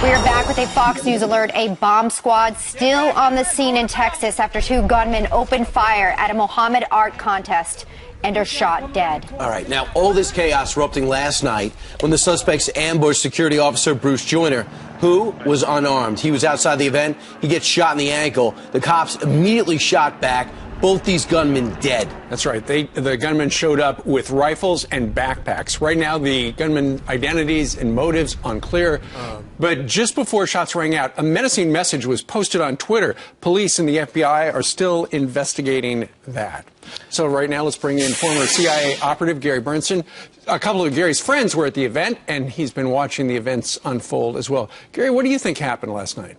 We are back with a Fox News alert. A bomb squad still on the scene in Texas after two gunmen opened fire at a Muhammad art contest and are shot dead. All right, now all this chaos erupting last night when the suspects ambushed security officer Bruce Joyner, who was unarmed. He was outside the event. He gets shot in the ankle. The cops immediately shot back. Both these gunmen dead. That's right. The gunmen showed up with rifles and backpacks. Right now, the gunmen' identities and motives unclear. But just before shots rang out, a menacing message was posted on Twitter. Police and the FBI are still investigating that. So right now, let's bring in former CIA operative Gary Bernstein. A couple of Gary's friends were at the event, and he's been watching the events unfold as well. Gary, what do you think happened last night?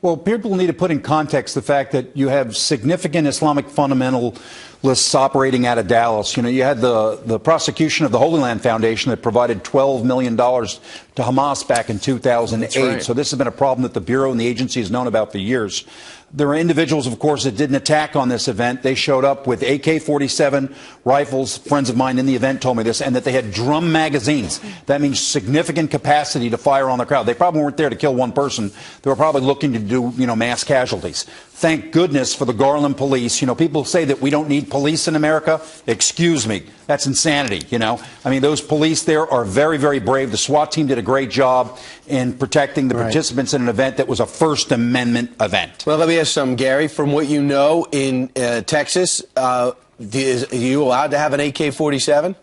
Well, people need to put in context the fact that you have significant Islamic fundamentalists operating out of Dallas. You know, you had the prosecution of the Holy Land Foundation that provided $12 million to Hamas back in 2008. That's right. So this has been a problem that the Bureau and the agency has known about for years. There are individuals, of course, that did an attack on this event. They showed up with AK-47 rifles. Friends of mine in the event told me this, and that they had drum magazines. That means significant capacity to fire on the crowd. They probably weren't there to kill one person. They were probably looking to do, mass casualties. Thank goodness for the Garland police. You know, people say that we don't need police in America. Excuse me. That's insanity, I mean, those police there are very, very brave. The SWAT team did a great job in protecting the participants in an event that was a First Amendment event. Well, let me ask something, Gary. From what you know in Texas, are you allowed to have an AK-47?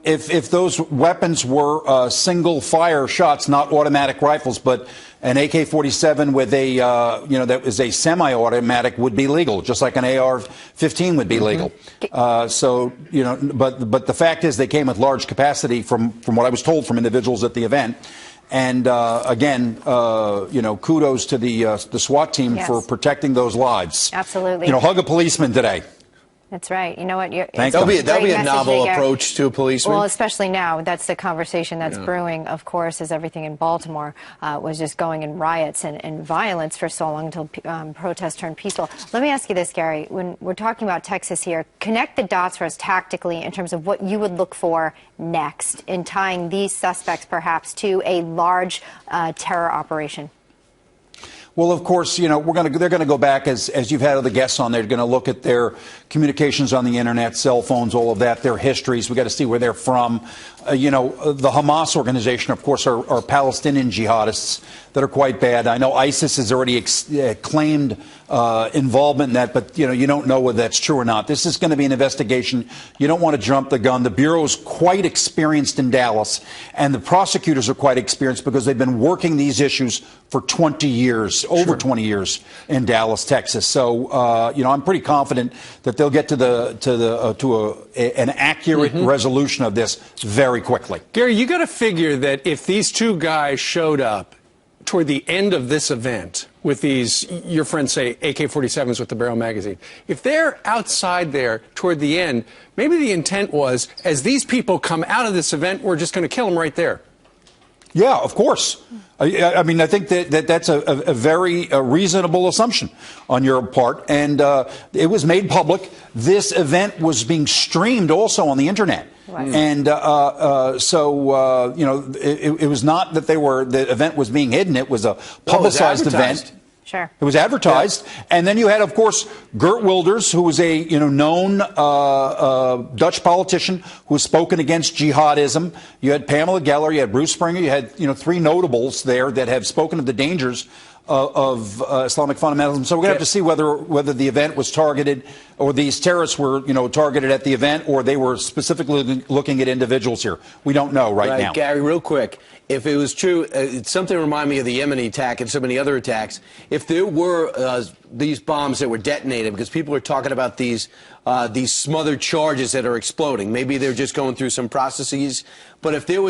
If those weapons were single fire shots, not automatic rifles, but an AK-47 with a, that is a semi-automatic would be legal, just like an AR-15 would be legal. But the fact is they came with large capacity from what I was told from individuals at the event. And again, kudos to the SWAT team for protecting those lives. Absolutely. Hug a policeman today. That's right. You know what? That'll be a novel approach to a policeman. Well, especially now. That's the conversation that's brewing, of course, as everything in Baltimore was just going in riots and violence for so long until protests turned peaceful. Let me ask you this, Gary. When we're talking about Texas here, connect the dots for us tactically in terms of what you would look for next in tying these suspects perhaps to a large terror operation. Well, of course, they're going to go back, as you've had other guests on, they're going to look at their communications on the internet, cell phones, all of that, their histories. We've got to see where they're from. The Hamas organization, of course, are Palestinian jihadists that are quite bad. I know ISIS has already claimed involvement in that, but, you don't know whether that's true or not. This is going to be an investigation. You don't want to jump the gun. The Bureau is quite experienced in Dallas, and the prosecutors are quite experienced because they've been working these issues for 20 years, over 20 years in Dallas, Texas. So, I'm pretty confident that they'll get to an accurate resolution of this very quickly. Gary, you got to figure that if these two guys showed up toward the end of this event with these, your friends say, AK-47s with the barrel magazine, if they're outside there toward the end, maybe the intent was, as these people come out of this event, we're just going to kill them right there. Yeah, of course. I mean, I think that's a very reasonable assumption on your part. And it was made public. This event was being streamed also on the Internet. Right. And it was not that the event was being hidden. It was a publicized event. Sure. It was advertised. Yeah. And then you had, of course, Geert Wilders, who was a known Dutch politician who has spoken against jihadism. You had Pamela Geller. You had Bruce Springer. You had three notables there that have spoken of the dangers of Islamic fundamentalism. So we're going to have to see whether the event was targeted, or these terrorists were targeted at the event, or they were specifically looking at individuals here. We don't know right now. Gary, real quick, if it was true, it's something remind me of the Yemeni attack and so many other attacks. If there were these bombs that were detonated, because people are talking about these smothered charges that are exploding, maybe they're just going through some processes. But if there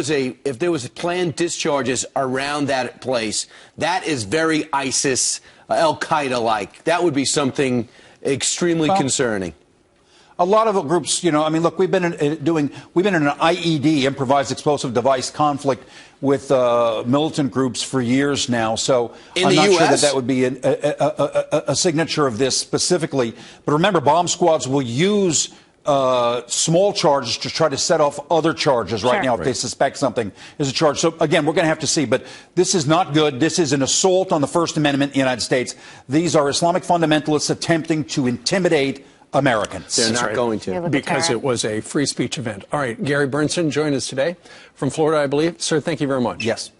was planned discharges around that place, that is very ISIS, Al-Qaeda-like. That would be something extremely concerning. A lot of the groups, look, we've been in an IED, improvised explosive device, conflict with militant groups for years now. So I'm not sure that would be a signature of this specifically. But remember, bomb squads will use small charges to try to set off other charges right now if they suspect something is a charge. So, again, we're going to have to see. But this is not good. This is an assault on the First Amendment in the United States. These are Islamic fundamentalists attempting to intimidate Americans. They're not going to. Because it was a free speech event. All right, Gary Bernson joined us today from Florida, I believe. Sir, thank you very much. Yes.